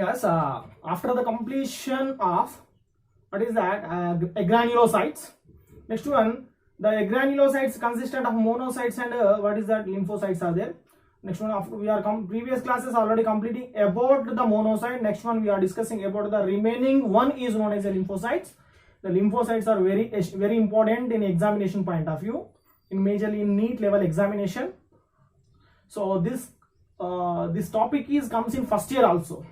Yes, after the completion of what is that granulocytes. Next one, the granulocytes consistent of monocytes and what is that lymphocytes are there. Next one, after we are previous classes already completing about the monocyte. Next one we are discussing about the remaining one is known as the lymphocytes. The lymphocytes are very important in examination point of view, in majorly in NEET level examination. So this topic comes in first year also.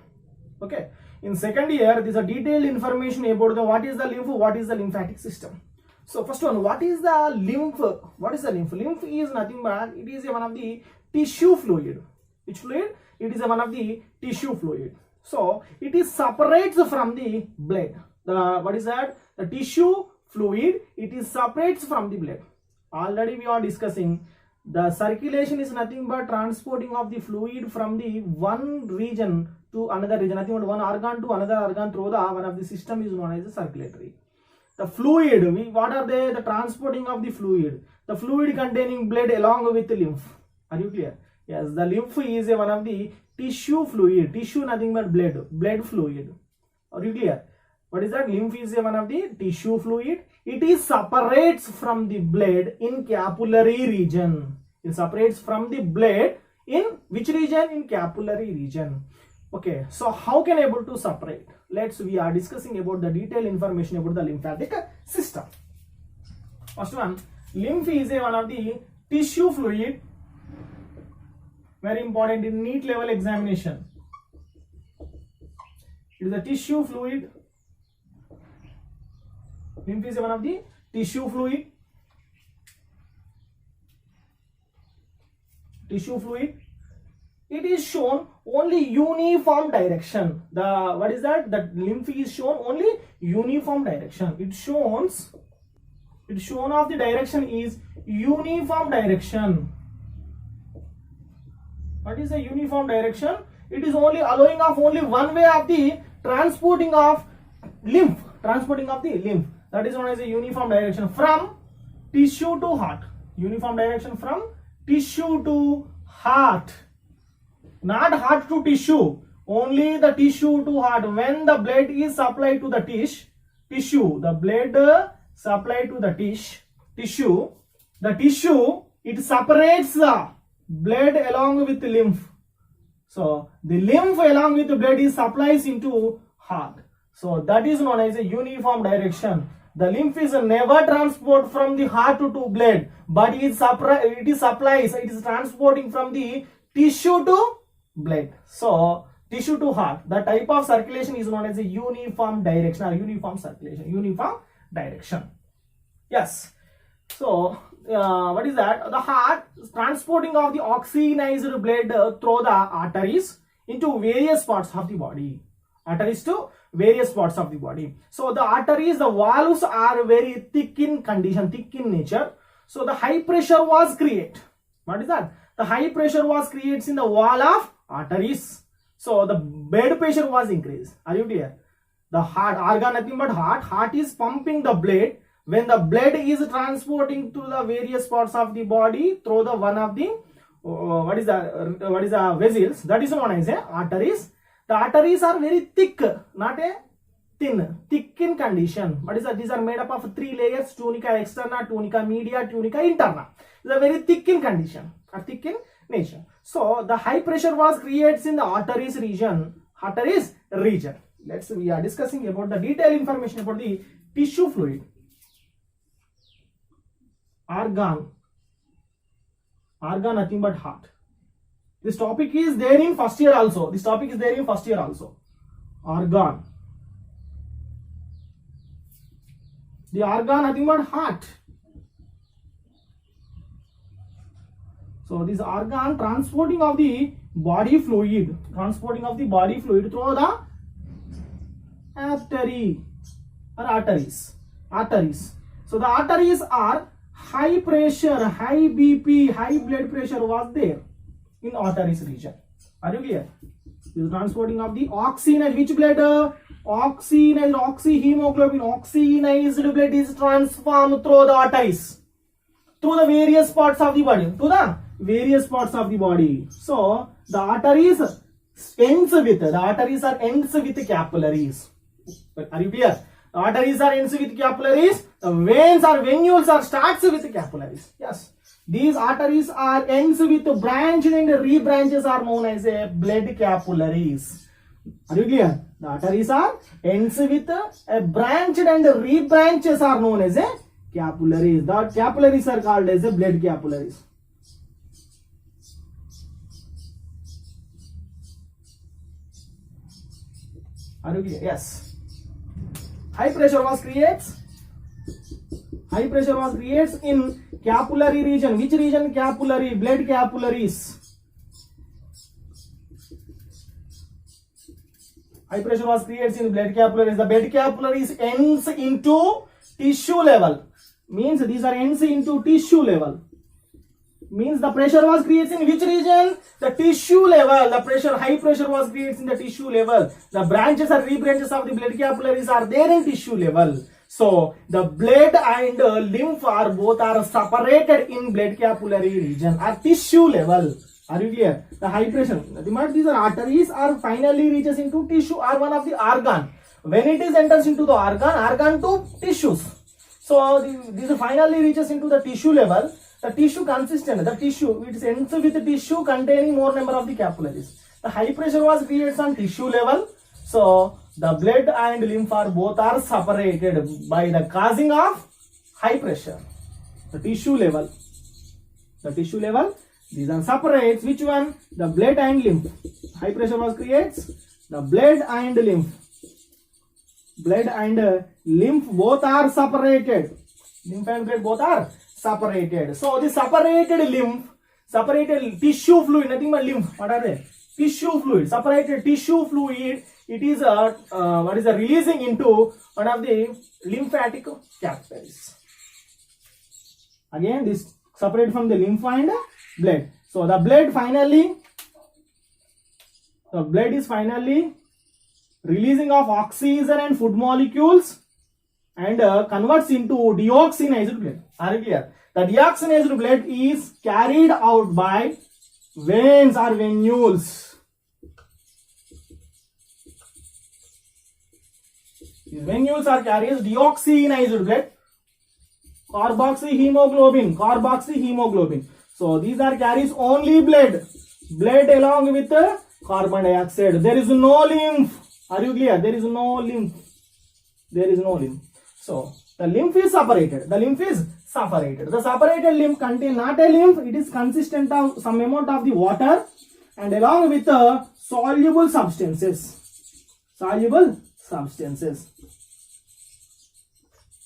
Okay, in second year there is a detailed information about the what is the lymph, what is the lymphatic system. So first one, what is the lymph? What is the lymph? Lymph is nothing but it is one of the tissue fluid. Which fluid? It is one of the tissue fluid. So it is separates from the blood. The what is that? The tissue fluid. It is separates from the blood. Already we are discussing the circulation is nothing but transporting of the fluid from the one region to another region. Nothing but one organ to another organ through the one of the system is known as the circulatory. The fluid, what are they? The transporting of the fluid. The fluid containing blood along with the lymph. Are you clear? Yes, the lymph is one of the tissue fluid. Tissue nothing but blood fluid. Are you clear? What is that? Lymph is one of the tissue fluid. It is separates from the blood in capillary region. It separates from the blood in which region? In capillary region. Okay, so how can able to separate? We are discussing about the detailed information about the lymphatic system. First one, lymph is one of the tissue fluid, very important in NEET level examination. It is a tissue fluid. Lymph is one of the tissue fluid. It is shown only uniform direction. The what is that? The lymph is shown only uniform direction. It shown of the direction is uniform direction. What is the uniform direction? It is only allowing of only one way of the transporting of lymph. That is known as a uniform direction from tissue to heart. Uniform direction from tissue to heart. Not heart to tissue, only the tissue to heart. When the blood is supplied to the tissue, the blood supplied to the tissue, it separates the blood along with the lymph. So the lymph along with the blood is supplies into heart. So that is known as a uniform direction. The lymph is never transport from the heart to blood, but it is transporting from the tissue to blood. So tissue to heart, the type of circulation is known as a uniform direction or uniform circulation, uniform direction. Yes. So what is that? The heart is transporting of the oxygenized blood through the arteries into various parts of the body. Arteries to various parts of the body. So the arteries, the valves are very thick in condition, thick in nature. So the high pressure was created. What is that? The high pressure was created in the wall of arteries. So the blood pressure was increased. Are you clear? The heart, organ nothing but heart is pumping the blood. When the blood is transporting to the various parts of the body through the one of the what is the vessels, that is known as arteries. The arteries are very thick, not a thin, thick in condition. What is that? These are made up of 3 layers: tunica externa, tunica media, tunica interna. These are very thick in condition, or thick in nature. So the high pressure was created in the arteries region. We are discussing about the detailed information about the tissue fluid. Organ nothing but heart. This topic is there in first year also. Organ. The organ nothing but heart. So this organ transporting of the body fluid through the artery or arteries. So the arteries are high pressure, high BP, high blood pressure was there in arteries region. Are you clear? This is transporting of the oxygenized, which blood? Oxygenized, oxyhemoglobin, oxygenized blood is transformed through the arteries, through the various parts of the body, So the arteries ends with, the arteries are ends with capillaries. Are you clear? The arteries are ends with capillaries. The veins or venules are starts with capillaries. Yes. These arteries are ends with branched and rebranches are known as a blood capillaries. Are you clear? The arteries are ends with a branched and rebranches are known as a capillaries. The capillaries are called as a blood capillaries. Are you clear? Yes. High pressure was creates in capillary region. Which region? Capillary, blood capillaries. High pressure was creates in blood capillaries. The blood capillaries ends into tissue level. Means these are ends into tissue level. Means the pressure was creates in which region? The tissue level. The pressure, high pressure was creates in the tissue level. The branches or rebranches of the blood capillaries are there in tissue level. So the blood and lymph are both are separated in blood capillary region at tissue level. Are you clear? The high pressure, these are arteries are finally reaches into tissue or one of the organ. When it is enters into the organ to tissues. So this finally reaches into the tissue level. The tissue consistent, the tissue, it ends with the tissue containing more number of the capillaries. The high pressure was created on tissue level. So the blood and lymph are both are separated by the causing of high pressure. The tissue level. These are separates. Which one? The blood and lymph. High pressure was creates the blood and lymph. Blood and lymph both are separated. Lymph and blood both are separated. So the separated lymph, separated tissue fluid, nothing but lymph. What are they? Tissue fluid. Separated tissue fluid. It is releasing into one of the lymphatic capillaries. Again, this separate from the lymph and blood. So the blood is finally releasing of oxygen and food molecules and converts into deoxygenized blood. Are you clear? The deoxygenized blood is carried out by veins or venules. These venules are carries deoxygenized blood, carboxyhemoglobin. So these are carries only blood along with carbon dioxide. There is no lymph. Are you clear? There is no lymph. So the lymph is separated. The separated lymph contain not a lymph. It is consistent of some amount of the water and along with soluble substances.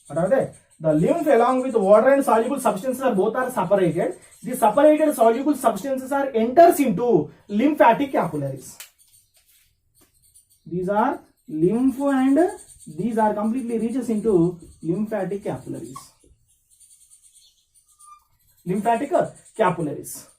What are they? The lymph along with water and soluble substances are both are separated. The separated soluble substances are enters into lymphatic capillaries. These are lymph and these are completely reaches into lymphatic capillaries.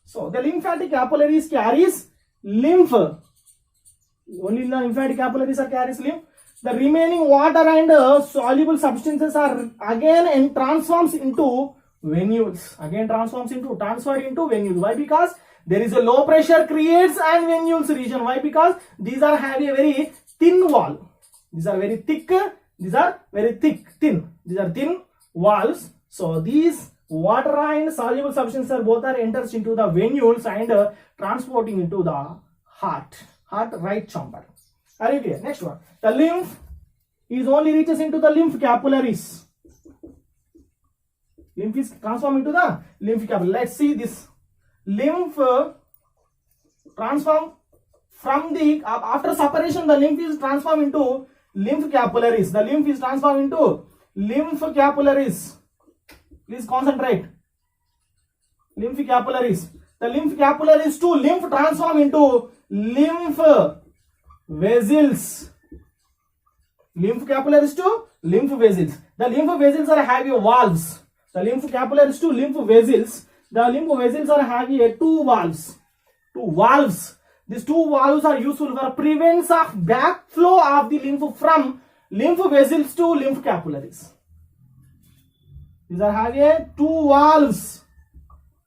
So the lymphatic capillaries carries lymph. Only the lymphatic capillaries are carries lymph. The remaining water and soluble substances are again transforms into venules. Transferred into venules. Why? Because there is a low pressure creates and venules region. Why? Because these are having a very thin wall. These are very thick. Thin. These are thin walls. So these water and soluble substances are both are enters into the venules and transporting into the heart right chamber. Are you clear? Next one. The lymph is only reaches into the lymph capillaries. Lymph is transformed into the lymph capillary. Let's see this. Lymph transform from the after separation. The lymph is transformed into lymph capillaries. Please concentrate. Lymph capillaries. The lymph capillaries to lymph transform into lymph vessels. Lymph capillaries to lymph vessels. The lymph vessels are having valves. The lymph capillaries to lymph vessels. The lymph vessels are having two valves. These two valves are useful for prevents of backflow of the lymph from lymph vessels to lymph capillaries. These are having two valves.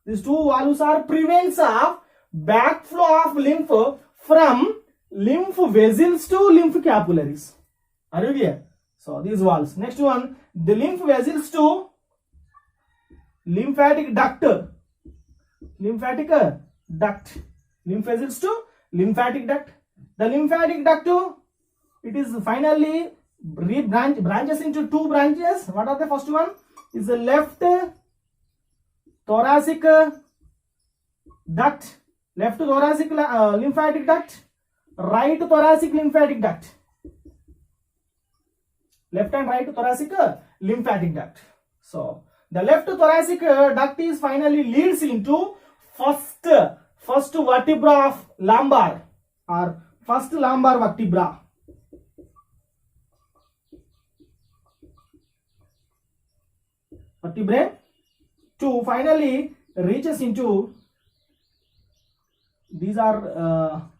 These two valves are prevents of backflow of lymph from lymph vessels to lymph capillaries. Are you clear? So these valves. Next one, the lymph vessels to lymphatic duct. Lymphatic duct. Lymph vessels to lymphatic duct. The lymphatic duct, it is finally branches into two branches. What are the first one? Is the left thoracic duct. Left thoracic lymphatic duct. Right thoracic lymphatic duct. Left and right thoracic lymphatic duct. So the left thoracic duct is finally leads into first vertebra of lumbar, or first lumbar vertebra. Vertebrae to finally reaches into, these are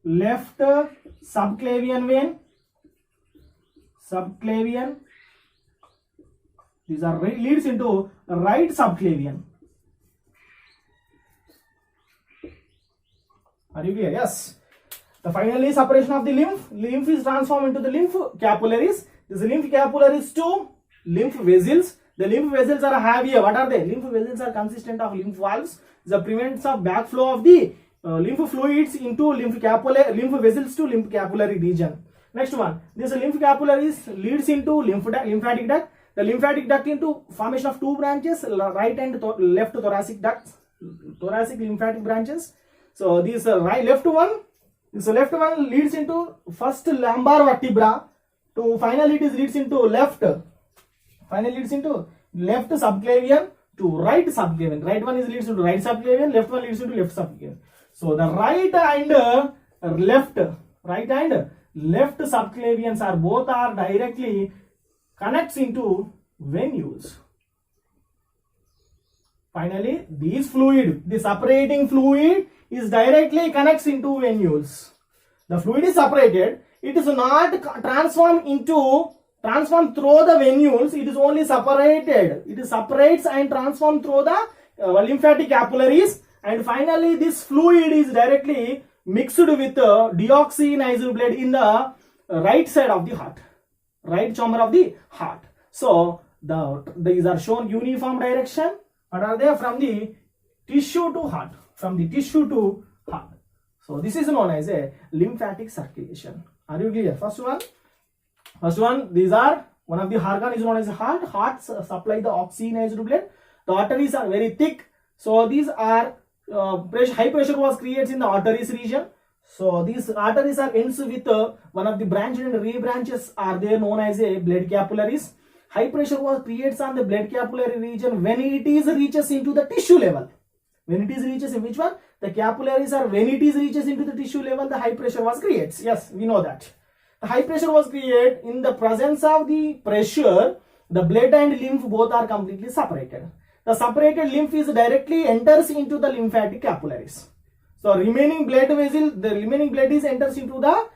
left subclavian vein, subclavian. These are leads into right subclavian. Are you clear? Yes. The finally separation of the lymph is transformed into the lymph capillaries. This lymph capillaries to lymph vessels. The lymph vessels are heavier. What are they? Lymph vessels are consistent of lymph valves. The prevents of backflow of the lymph fluids into lymph vessels to lymph capillary region. Next one, this lymph capillaries leads into lymphatic duct. The lymphatic duct into formation of two branches, right and left thoracic ducts, thoracic lymphatic branches. So this left one leads into first lumbar vertebra to finally it is leads into left. Finally leads into left subclavian to right subclavian. Right one is leads into right subclavian, left one leads into left subclavian. So the right and left subclavians are both are directly connects into venules. Finally, this fluid, the separating fluid is directly connects into venules. The fluid is separated. It is not transformed through the venules. It is only separated. It is separates and transformed through the lymphatic capillaries. And finally, this fluid is directly mixed with deoxyniazide blood in the right side of the heart, right chamber of the heart. So these are shown uniform direction. What are they? From the tissue to heart. From the tissue to heart. So this is known as a lymphatic circulation. Are you clear? First one, these are one of the organ is known as heart. Heart supply the oxygenized blood. The arteries are very thick. So these are high pressure was created in the arteries region. So these arteries are ends with one of the branch and rebranches are there known as a blood capillaries. High pressure was creates on the blood capillary region when it is reaches into the tissue level. When it is reaches in which one? The capillaries are when it is reaches into the tissue level, the high pressure was creates. Yes, we know that. The high pressure was created in the presence of the pressure. The blood and lymph both are completely separated. The separated lymph is directly enters into the lymphatic capillaries. So remaining blood vessel, the remaining blood is enters into the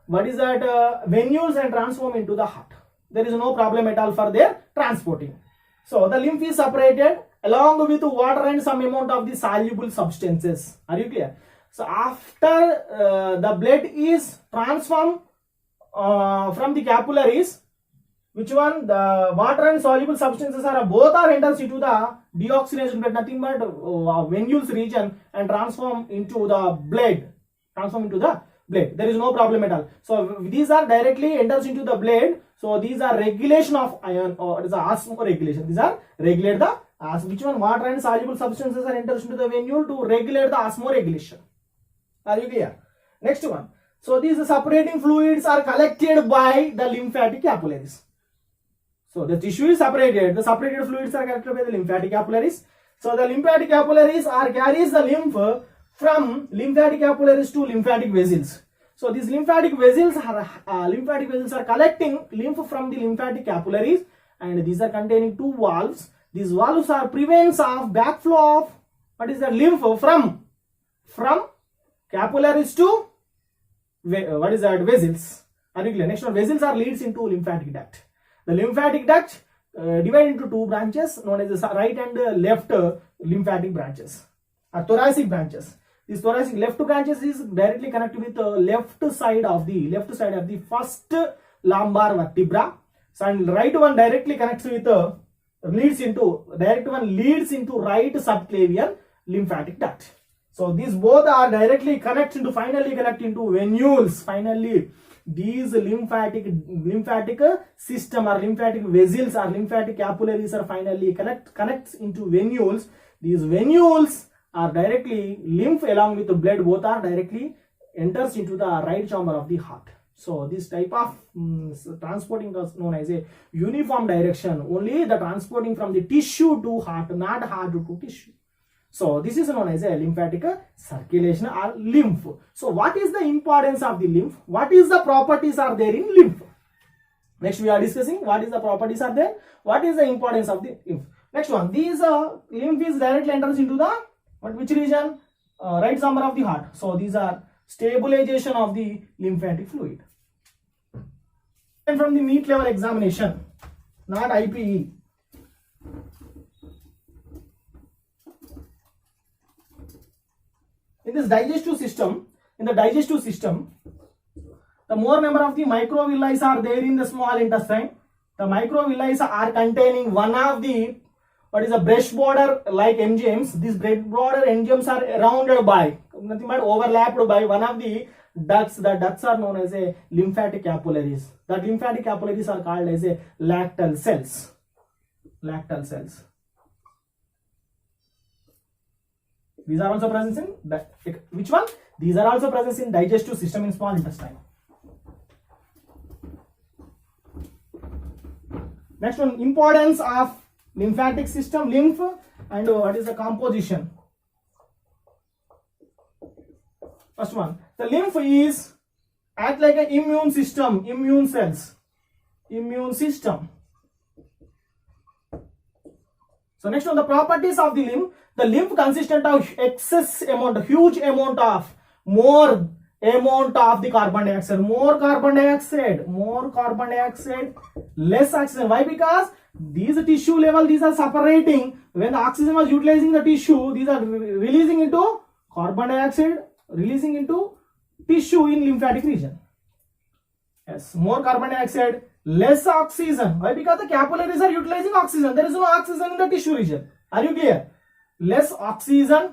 venules and transform into the heart. There is no problem at all for their transporting. So the lymph is separated along with water and some amount of the soluble substances. Are you clear? So after the blood is transformed from the capillaries, which one? The water and soluble substances are both are enters into the deoxygenation blood, nothing but venules region and transform into the blood. There is no problem at all. So these are directly enters into the blood. So these are regulation of ion or it is osmoregulation. These are regulate the which one? Water and soluble substances are enters into the venule to regulate the osmoregulation. Are you clear? Next one. So these separating fluids are collected by the lymphatic capillaries. So the tissue is separated. The separated fluids are collected by the lymphatic capillaries. So the lymphatic capillaries are carries the lymph from lymphatic capillaries to lymphatic vessels. So these lymphatic vessels are collecting lymph from the lymphatic capillaries, and these are containing two valves. These valves are prevents of backflow of lymph from capillaries to vessels. Are you clear? Next one, vessels are leads into lymphatic duct. The lymphatic duct divided into two branches known as the right and left lymphatic branches or thoracic branches. This thoracic left branches is directly connected with the left side of the first lumbar vertebra. So, and right one directly connects with leads into right subclavian lymphatic duct. So these both are directly finally connect into venules. Finally, these lymphatic system or lymphatic vessels or lymphatic capillaries are finally connects into venules. These venules are directly lymph along with the blood both are directly enters into the right chamber of the heart. So this type of transporting is known as a uniform direction. Only the transporting from the tissue to heart, not heart to tissue. So this is known as a lymphatic circulation or lymph. So what is the importance of the lymph? What is the properties are there in lymph? Next we are discussing what is the properties are there. What is the importance of the lymph? Next one, these lymph is directly enters into the which region? Right chamber of the heart. So these are stabilization of the lymphatic fluid. And from the meat level examination, not IPE. In the digestive system, the more number of the microvilli are there in the small intestine. The microvilli are containing one of the brush border like enzymes. These brush border enzymes are surrounded by, nothing but overlapped by one of the ducts. The ducts are known as a lymphatic capillaries. The lymphatic capillaries are called as a lactal cells. These are also present in which one? These are also present in digestive system in small intestine. Next one, importance of lymphatic system, lymph, and what is the composition? First one, the lymph is act like an immune system, immune system. So next one, the properties of the lymph. The lymph consistent of huge amount of the carbon dioxide, more carbon dioxide, less oxygen. Why? Because these tissue level, these are separating. When the oxygen was utilizing the tissue, these are releasing into carbon dioxide, releasing into tissue in lymphatic region. Yes, more carbon dioxide, less oxygen. Why? Because the capillaries are utilizing oxygen. There is no oxygen in the tissue region. Are you clear? Less oxygen,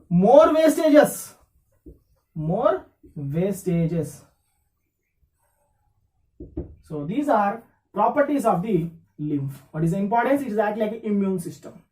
more wastages. So these are properties of the lymph. What is the importance? It is act like an immune system.